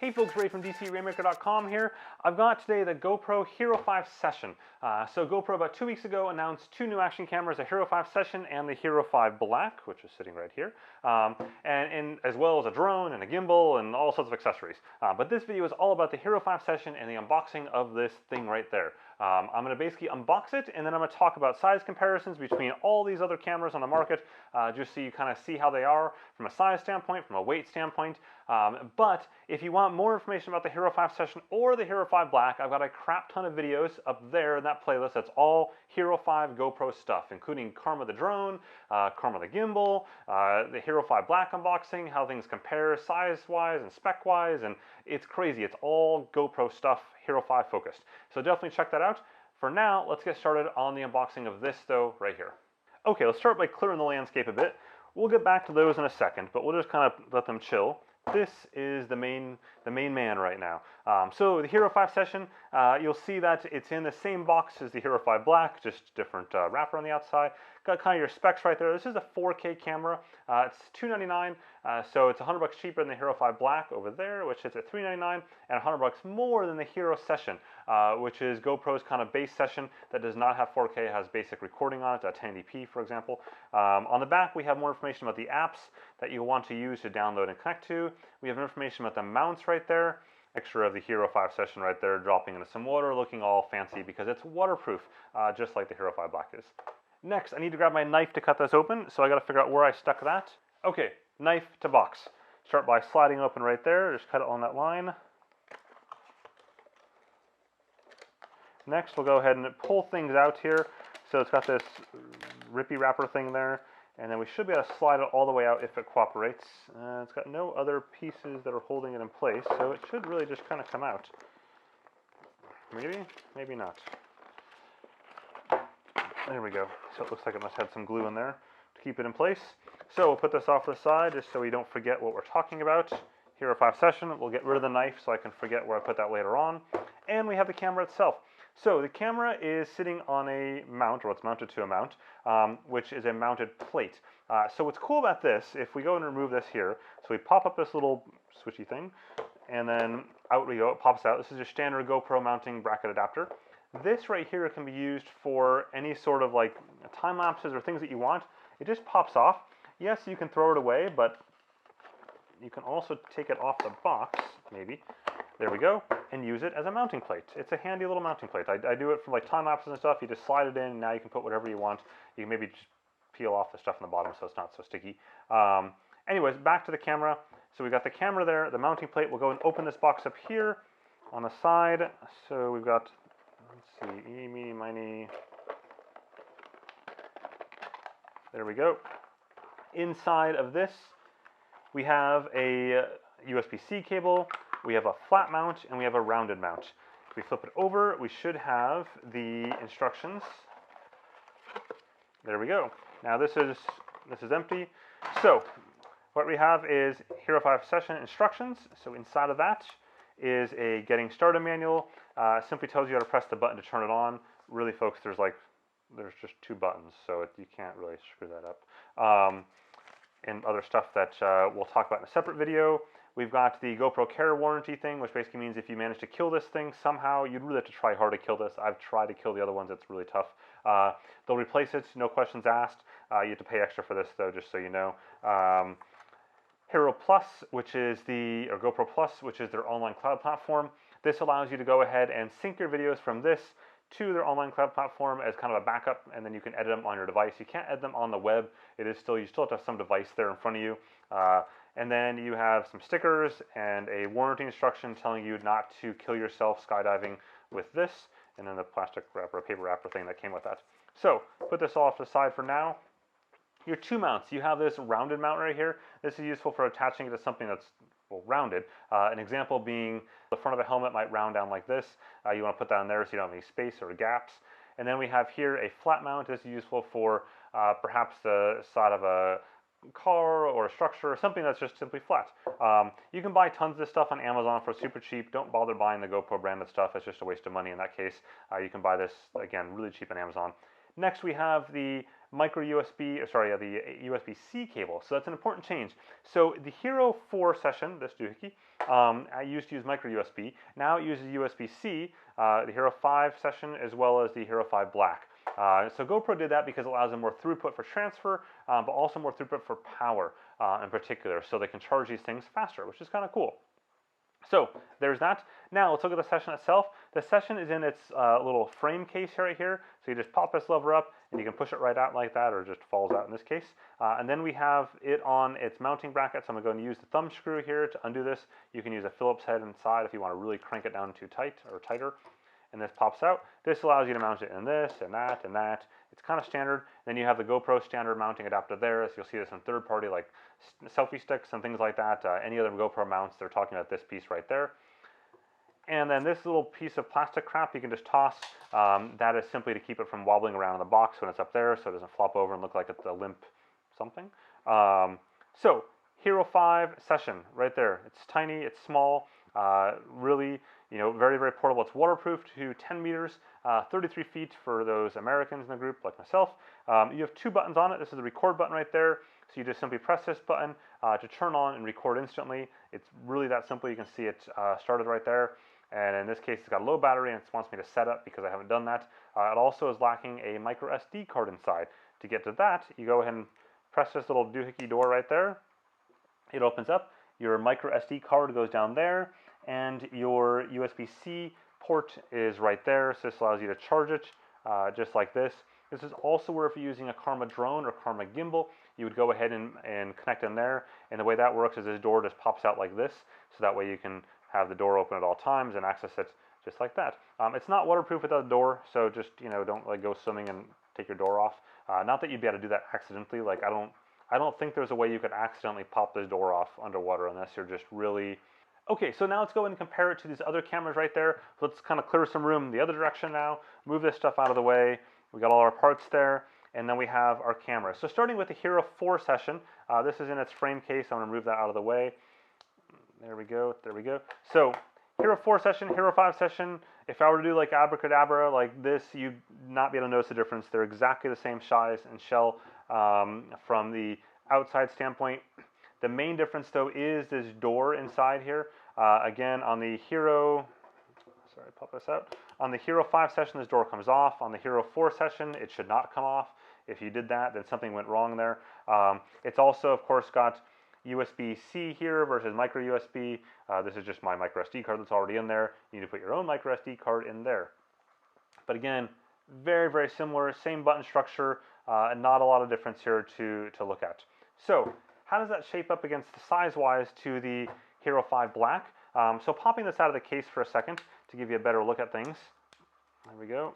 Hey folks, Ray from DCRaymaker.com here. I've got today the GoPro Hero5 Session. So GoPro about 2 weeks ago announced two new action cameras, the Hero5 Session and the Hero5 Black, which is sitting right here, and as well as a drone and a gimbal and all sorts of accessories. But this video is all about the Hero5 Session and the unboxing of this thing right there. I'm going to basically unbox it, and then I'm going to talk about size comparisons between all these other cameras on the market, just so you kind of see how they are from a size standpoint, from a weight standpoint. But if you want more information about the Hero5 Session or the Hero5 Black, I've got a crap ton of videos up there in that playlist. That's all Hero5 GoPro stuff, including Karma the drone, Karma the gimbal, the Hero5 Black unboxing, how things compare size-wise and spec-wise, and it's crazy. It's all GoPro stuff, Hero5 focused. So definitely check that out. For now, let's get started on the unboxing of this, though, right here. Okay, let's start by clearing the landscape a bit. We'll get back to those in a second, but we'll just kind of let them chill. This is the main man right now. So the Hero5 Session, you'll see that it's in the same box as the Hero5 Black, just different wrapper on the outside. Got kind of your specs right there. This is a 4K camera. It's $299, so it's $100 cheaper than the Hero5 Black over there, which is at $399, and $100 more than the Hero Session, which is GoPro's kind of base session that does not have 4K, it has basic recording on it, 1080p for example. On the back we have more information about the apps that you'll want to use to download and connect to. We have information about the mounts right there. Picture of the Hero5 Session right there dropping into some water, looking all fancy because it's waterproof, just like the Hero5 Black is. Next, I need to grab my knife to cut this open, so I got to figure out where I stuck that. Okay, knife to box. Start by sliding open right there, just cut it on that line. Next, we'll go ahead and pull things out here. So it's got this rippy wrapper thing there, and then we should be able to slide it all the way out if it cooperates. It's got no other pieces that are holding it in place, so it should really just kind of come out. Maybe, maybe not. There we go. So it looks like it must have some glue in there to keep it in place. So we'll put this off to the side just so we don't forget what we're talking about. Hero5 Session, we'll get rid of the knife so I can forget where I put that later on. And we have the camera itself. So the camera is sitting on a mount, or it's mounted to a mount, which is a mounted plate. So what's cool about this, if we go and remove this here, so we pop up this little switchy thing, and then out we go, it pops out. This is your standard GoPro mounting bracket adapter. This right here can be used for any sort of like time lapses or things that you want. It just pops off. Yes, you can throw it away, but you can also take it off the box, maybe. There we go, and use it as a mounting plate. It's a handy little mounting plate. I do it for like time lapses and stuff. You just slide it in, and now you can put whatever you want. You can maybe just peel off the stuff on the bottom so it's not so sticky. Anyways, back to the camera. So we got the camera there, the mounting plate. We'll go and open this box up here on the side. So we've got, let's see, eeny, meeny, miny. There we go. Inside of this, we have a USB-C cable. We have a flat mount, and we have a rounded mount. If we flip it over, we should have the instructions. There we go. Now this is empty. So what we have is Hero5 Session instructions. So inside of that is a getting started manual. Simply tells you how to press the button to turn it on. Really, folks, there's just two buttons, so you can't really screw that up. And other stuff that we'll talk about in a separate video. We've got the GoPro Care warranty thing, which basically means if you manage to kill this thing somehow, you'd really have to try hard to kill this. I've tried to kill the other ones, it's really tough. They'll replace it, no questions asked. You have to pay extra for this though, just so you know. Hero Plus, which is or GoPro Plus, which is their online cloud platform. This allows you to go ahead and sync your videos from this to their online cloud platform as kind of a backup, and then you can edit them on your device. You can't edit them on the web. You still have to have some device there in front of you. And then you have some stickers and a warranty instruction telling you not to kill yourself skydiving with this, and then the plastic wrapper, paper wrapper thing that came with that. So put this off to the side for now. Your two mounts. You have this rounded mount right here. This is useful for attaching it to something that's rounded. An example being the front of a helmet might round down like this. You want to put that in there so you don't have any space or gaps. And then we have here a flat mount. This is useful for perhaps the side of a car or a structure or something that's just simply flat. You can buy tons of this stuff on Amazon for super cheap. Don't bother buying the GoPro branded stuff. It's just a waste of money in that case. You can buy this, again, really cheap on Amazon. Next, we have the micro USB, the USB-C cable. So that's an important change. So the Hero 4 session, this doohickey, I used to use micro USB. Now it uses USB-C, the Hero 5 session, as well as the Hero 5 Black. So GoPro did that because it allows them more throughput for transfer, but also more throughput for power in particular, so they can charge these things faster, which is kind of cool. So there's that. Now let's look at the session itself. The session is in its little frame case right here. So you just pop this lever up and you can push it right out like that, or it just falls out in this case. And then we have it on its mounting bracket. So I'm going to use the thumb screw here to undo this. You can use a Phillips head inside if you want to really crank it down too tight or tighter. And this pops out. This allows you to mount it in this and that and that. It's kind of standard. Then you have the GoPro standard mounting adapter there. So you'll see this in third party like selfie sticks and things like that. Any other GoPro mounts, they're talking about this piece right there. And then this little piece of plastic crap you can just toss. That is simply to keep it from wobbling around in the box when it's up there, so it doesn't flop over and look like it's a limp something. So Hero 5 session right there. It's tiny, it's small, really, very, very portable. It's waterproof to 10 meters, 33 feet for those Americans in the group like myself. You have two buttons on it. This is the record button right there. So you just simply press this button to turn on and record instantly. It's really that simple. You can see it started right there. And in this case, it's got a low battery and it wants me to set up because I haven't done that. It also is lacking a micro SD card inside. To get to that, you go ahead and press this little doohickey door right there. It opens up. Your micro SD card goes down there, and your USB-C port is right there. So this allows you to charge it just like this. This is also where if you're using a Karma drone or Karma gimbal, you would go ahead and connect in there. And the way that works is this door just pops out like this. So that way you can have the door open at all times and access it just like that. It's not waterproof without a door, so just don't like go swimming and take your door off. Not that you'd be able to do that accidentally. Like I don't think there's a way you could accidentally pop this door off underwater unless you're just really... Okay, so now let's go and compare it to these other cameras right there. Let's kind of clear some room the other direction now, move this stuff out of the way. We got all our parts there, and then we have our camera. So starting with the Hero 4 session, this is in its frame case. I'm going to move that out of the way. There we go, there we go. So Hero 4 session, Hero 5 session, if I were to do like abracadabra like this, you'd not be able to notice the difference. They're exactly the same size and shell from the outside standpoint. The main difference though is this door inside here. Again, on the Hero, sorry, pop this out. On the Hero 5 session, this door comes off. On the Hero 4 session, it should not come off. If you did that, then something went wrong there. It's also, of course, got USB-C here versus micro USB. This is just my micro SD card that's already in there. You need to put your own micro SD card in there. But again, very, very similar, same button structure, and not a lot of difference here to look at. So how does that shape up against size-wise to the Hero 5 Black? So popping this out of the case for a second to give you a better look at things. There we go.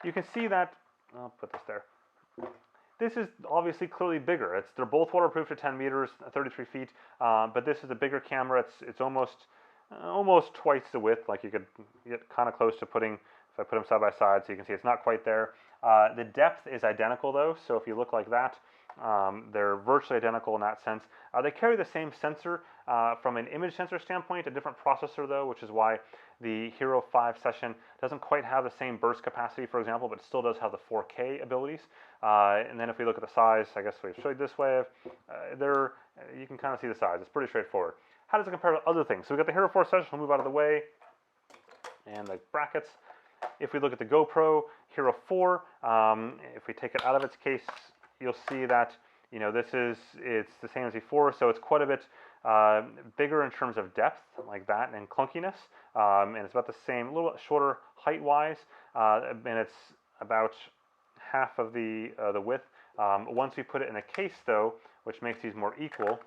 You can see that, I'll put this there. This is obviously clearly bigger. They're both waterproof to 10 meters, 33 feet, but this is a bigger camera. It's almost twice the width. Like you could get kind of close to putting, if I put them side by side, so you can see it's not quite there. The depth is identical though, so if you look like that, they're virtually identical in that sense. They carry the same sensor from an image sensor standpoint, a different processor though, which is why the Hero 5 session doesn't quite have the same burst capacity, for example, but still does have the 4K abilities. And then if we look at the size, I guess we've showed this way, you can kind of see the size. It's pretty straightforward. How does it compare to other things? So we've got the Hero 4 session, we'll move out of the way, and the brackets. If we look at the GoPro Hero 4, if we take it out of its case, you'll see that it's the same as before, so it's quite a bit bigger in terms of depth, like that, and clunkiness, and it's about the same, a little bit shorter height-wise, and it's about half of the width. Once we put it in a case, though, which makes these more equal,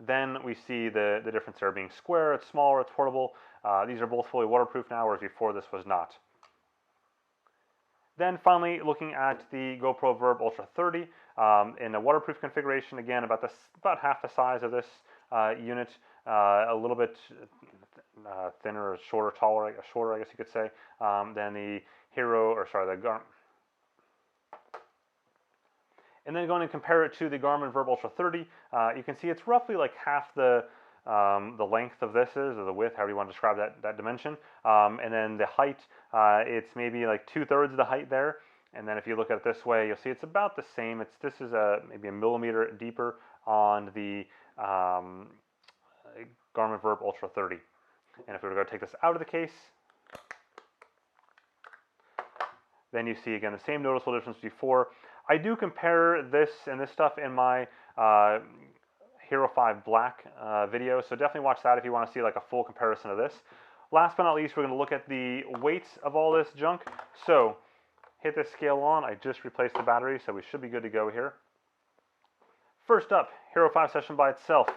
then we see the difference there being square, it's smaller, it's portable. These are both fully waterproof now, whereas before this was not. Then finally, looking at the GoPro Verb Ultra 30 in a waterproof configuration, again about half the size of this unit, a little bit thinner, or shorter, I guess you could say, than the Garmin. And then going and compare it to the Garmin Verb Ultra 30, you can see it's roughly like half the the length of this is, or the width, however you want to describe that dimension. And then the height, it's maybe like 2/3 of the height there. And then if you look at it this way, you'll see it's about the same. This is maybe a millimeter deeper on the Garmin Verb Ultra 30. And if we were to go take this out of the case, then you see again the same noticeable difference before. I do compare this and this stuff in my Hero 5 Black video, so definitely watch that if you want to see like a full comparison of this. Last but not least, we're going to look at the weights of all this junk. So hit this scale on. I just replaced the battery, so we should be good to go here. First up, Hero 5 Session by itself,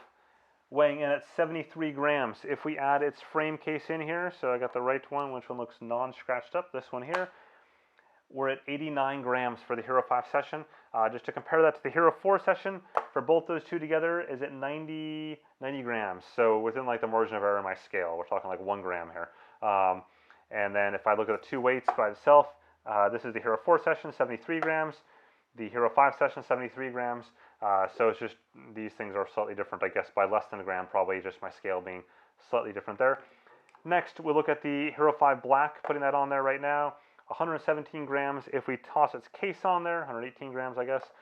weighing in at 73 grams. If we add its frame case in here, so I got the right one, which one looks non-scratched up, this one here, we're at 89 grams for the Hero 5 Session. Just to compare that to the Hero 4 Session, for both those two together, is at 90 grams. So within like the margin of error in my scale, we're talking like 1 gram here. And then if I look at the two weights by itself, this is the Hero 4 Session, 73 grams. The Hero 5 Session, 73 grams. So it's just, these things are slightly different, I guess, by less than a gram, probably just my scale being slightly different there. Next, we'll look at the Hero 5 Black, putting that on there right now. 117 grams. If we toss its case on there, 118 grams, I guess,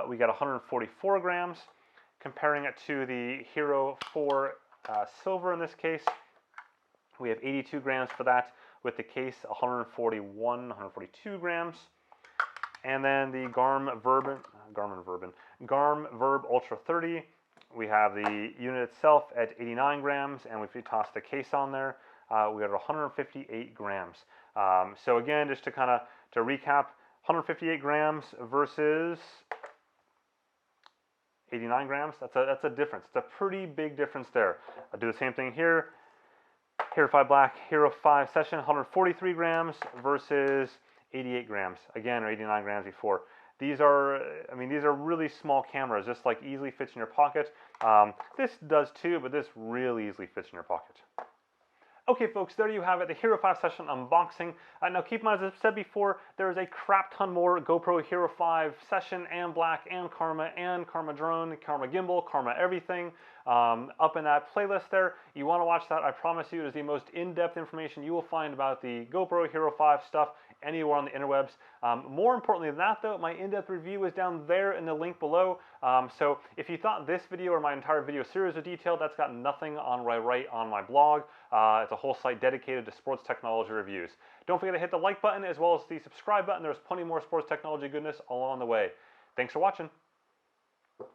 we got 144 grams. Comparing it to the Hero 4 Silver in this case, we have 82 grams for that. With the case, 142 grams. And then the Garmin Verb Ultra 30, we have the unit itself at 89 grams, and if we toss the case on there, we got 158 grams. So again, just to recap, 158 grams versus 89 grams. That's a difference. It's a pretty big difference there. I'll do the same thing here. Hero 5 Black, Hero 5 Session, 143 grams versus 88 grams. Again, or 89 grams before. These are really small cameras. This like easily fits in your pocket. This does too, but this really easily fits in your pocket. Okay folks, there you have it, the Hero 5 Session unboxing. Now keep in mind, as I've said before, there is a crap ton more GoPro Hero 5 Session and Black and Karma Drone, Karma Gimbal, Karma everything up in that playlist there. You want to watch that, I promise you, it is the most in-depth information you will find about the GoPro Hero 5 stuff anywhere on the interwebs. More importantly than that though, my in-depth review is down there in the link below. So if you thought this video or my entire video series was detailed, that's got nothing on what I write on my blog. It's a whole site dedicated to sports technology reviews. Don't forget to hit the like button as well as the subscribe button. There's plenty more sports technology goodness along the way. Thanks for watching.